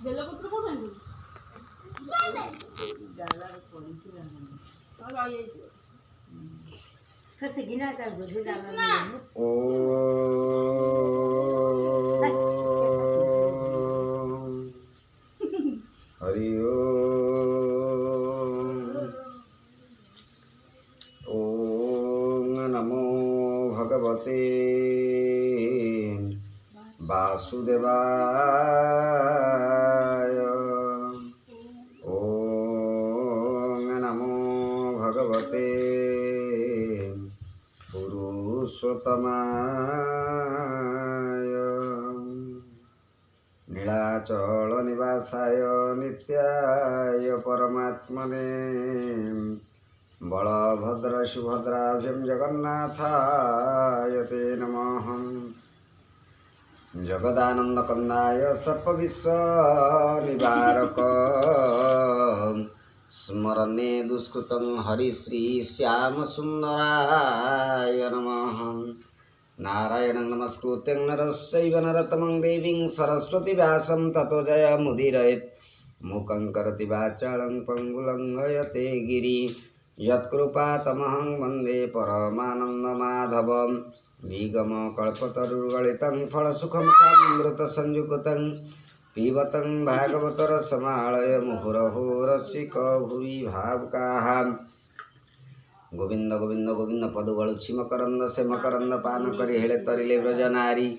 বেলপত্র কোথায় গেল? জালার পড়িছিল না। আর আইছে। फिर से गिना कर दो फिर डालना ॐ हरि ॐ नमो भगवते वासुदेवाय ॐ नमो भगवते पुरुषोत्तमाय नीलाचल निवासाय नित्याय परमात्मने बलभद्र सुभद्राभ्यं जगन्नाथाय ते नमः जगदानन्दकन्दाय सर्पविश्वनिवारक स्मरणे दुष्कृतं हरिश्री श्यामसुन्दराय नमः नारायणं नमस्कृत्य नरस्यैव नरोत्तमं देवीं सरस्वती व्यासं ततो जयमुदीरयेत् मूकं करोति वाचालं पङ्गुलं लयते गिरि यत्कृपातमहं वन्दे परमानन्दमाधवं निगमकल्पतरुर्गलितं फलसुखमृतसंयुक्तं पिबतं भागवतरसमालय मुहुरहो रसिक भुवि भावुकाः गोविंद गोविंद गोविंद पदुगळुछि मकरंद से मकरंद पान करी हेले तरिले ब्रजनारी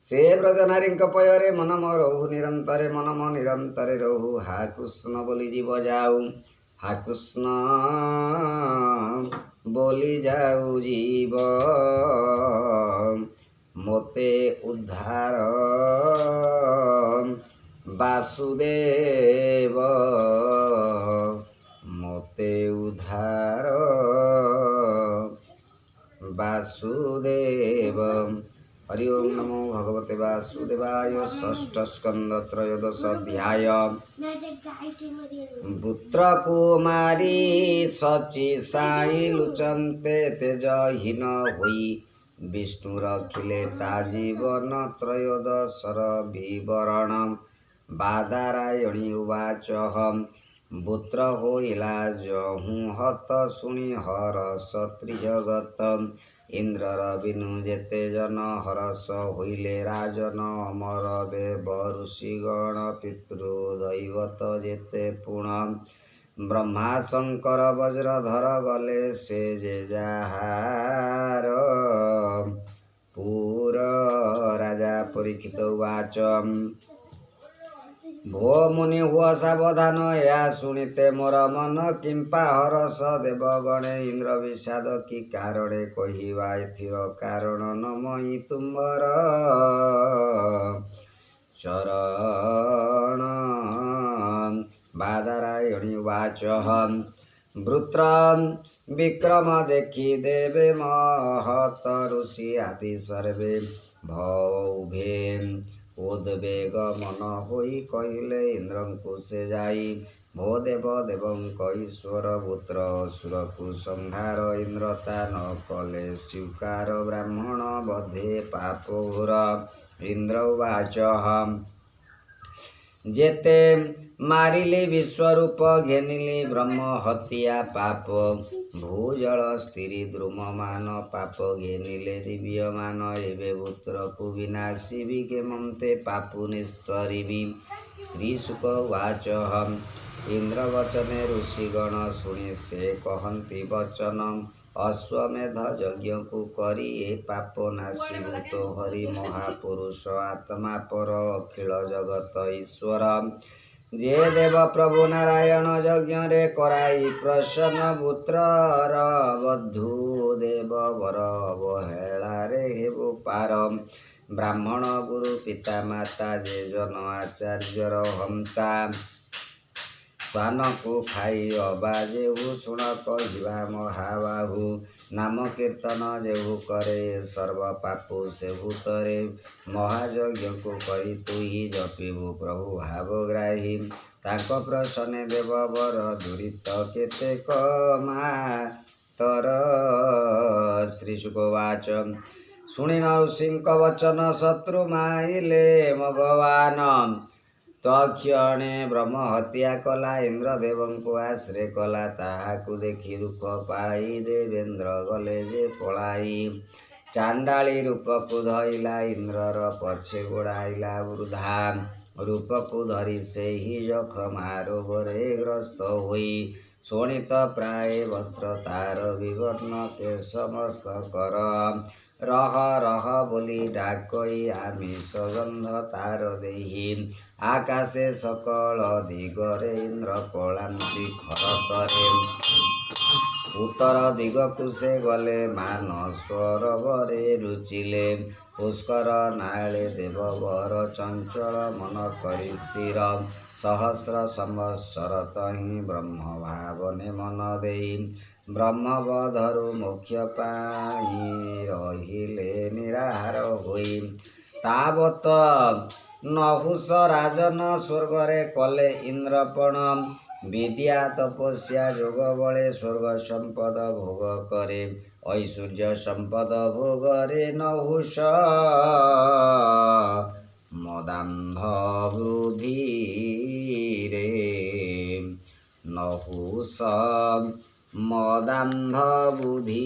से ब्रजनारी पୟରେ मन मोरहु निरंतरे मन मो निरंतरे रहु हा कृष्ण बोली जीव जाऊ हा कृष्ण बोली जाऊ जीव मोते उद्धार वासुदेव मोते उद्धार वासुदेव हरि ओम नमो भगवते वासुदेवाय षष्ठ स्कंद त्रयोदश अध्याय पुत्र कुमारी सची साई लुचन्ते तेजहीन होई विष्णु रखिले ता जीवन त्रयोदशर विवरण बादारायणी उवाच पुत्र होइला जहु हत शुणी हरस त्रिजगत इंद्रर बिनु जेते जन हरस होइले राजन अमर देव ऋषिगण पितृदैवत जेते पुण ब्रह्मा शंकर वज्रधर गले से जे जाहार पुर राजा परीक्षित उवाच भो मुनि हुआ सावधान या सुनिते मोर मन किंपा हरस देवगणे इंद्र विषाद की कारणे कहिबा एथिर कारण नमई तुम्बर चरण बादरायणी वाच वृत्र विक्रम देखी देवे महत ऋषि आदि सर्वे भौभे उद्वेग मन होई कहिले इंद्रंकु से जाई भो देव देवंक ईश्वर पुत्र सुरकु संहार इंद्रता न कले स्वीकार ब्राह्मण बधे पाप घोर इंद्र उवाच जेते मारिले विश्वरूप घेनिले ब्रह्म हत्या पाप भूजल स्त्री द्रुममान पाप घेनिले दिव्यमान एवे पुत्र को विनाशी के ममते पापु निस्तरिबी श्री शुक उवाच इंद्र वचने ऋषिगण शुणी से कहन्ति वचन अश्वमेध यज्ञ को करी ए पाप नाशी भूत हरि महापुरुष आत्मा पर अखिल जगत ईश्वर जे देव प्रभु नारायण यज्ञ रे कराई प्रसन्न पुत्रर बधु देव वर अवहेला रे हेबु पार ब्राह्मण गुरु पिता माता जे जन आचार्यर हंता ଶ୍ୱାନକୁ ଖାଇ ଅବା ଯେହୁ ଶୁଣ କହିବା ମହାବାହୁ ନାମ କୀର୍ତ୍ତନ ଯେହୁ କରେ ସର୍ବ ପାପୁ ସେହୁ ତରେ ମହାଯଜ୍ଞକୁ କରି ତୁହି ଜପିବୁ ପ୍ରଭୁ ଭାବଗ୍ରାହୀ ତାଙ୍କ ପ୍ରସନ୍ନେ ଦେବ ବର ଦୁରିତ କେତେକ ତର ଶ୍ରୀଶୁକବାଚ ଶୁଣି ନୃସିଂହ ବଚନ ଶତ୍ରୁ ମାଇଲେ ଭଗବାନ ତକ୍ଷଣେ ବ୍ରହ୍ମ ହତ୍ୟା କଲା ଇନ୍ଦ୍ରଦେବଙ୍କୁ ଆଶ୍ରୟ କଲା ତାହାକୁ ଦେଖି ଦୁଃଖ ପାଇ ଦେବେନ୍ଦ୍ର ଗଲେ ଯେ ପଳାଇ ଚାଣ୍ଡାଳୀ ରୂପକୁ ଧଇଲା ଇନ୍ଦ୍ରର ପଛେ ଗୋଡ଼ାଇଲା ବୃଦ୍ଧା ରୂପକୁ ଧରି ସେହି ଯଖମା ରୋଗରେ ଗ୍ରସ୍ତ ହୋଇ ଶୋଣିତ ପ୍ରାୟ ବସ୍ତ୍ର ତାର ବିବର୍ଣ୍ଣ କେଶ ମସ୍ତକର ରହ ରହ ବୋଲି ଡାକଇ ଆମିଷ ଗନ୍ଧ ତାର ଦେହି ଆକାଶେ ସକଳ ଦିଗରେ ଇନ୍ଦ୍ର ପଳାନ୍ତି ଖରତରେ ଉତ୍ତର ଦିଗକୁ ସେ ଗଲେ ମାନ ସରୋବରେ ଲୁଚିଲେ ପୁଷ୍କର ନାଳେ ଦେବବର ଚଞ୍ଚଳ ମନ କରି ସ୍ଥିର ସହସ୍ର ସମ୍ବତ୍ସର ତହିଁ ବ୍ରହ୍ମ ଭାବନେ ମନ ଦେଇ ବ୍ରହ୍ମବଧରୁ ମୋକ୍ଷ ପାଇଁ ରହିଲେ ନିରାହାର ହୋଇ ତାବତ ନହୁଷ ରାଜନ ସ୍ୱର୍ଗରେ କଲେ ଇନ୍ଦ୍ରପଣ ବିଦ୍ୟା ତପସ୍ୟା ଯୋଗ ବଳେ ସ୍ୱର୍ଗ ସମ୍ପଦ ଭୋଗ କରେ ଐଶ୍ୱର୍ଯ୍ୟ ସମ୍ପଦ ଭୋଗରେ ନହୁଷ ମଦାନ୍ଧ ବୃଦ୍ଧିରେ ନହୁଷ ମଦାନ୍ଧ ବୁଦ୍ଧିରେ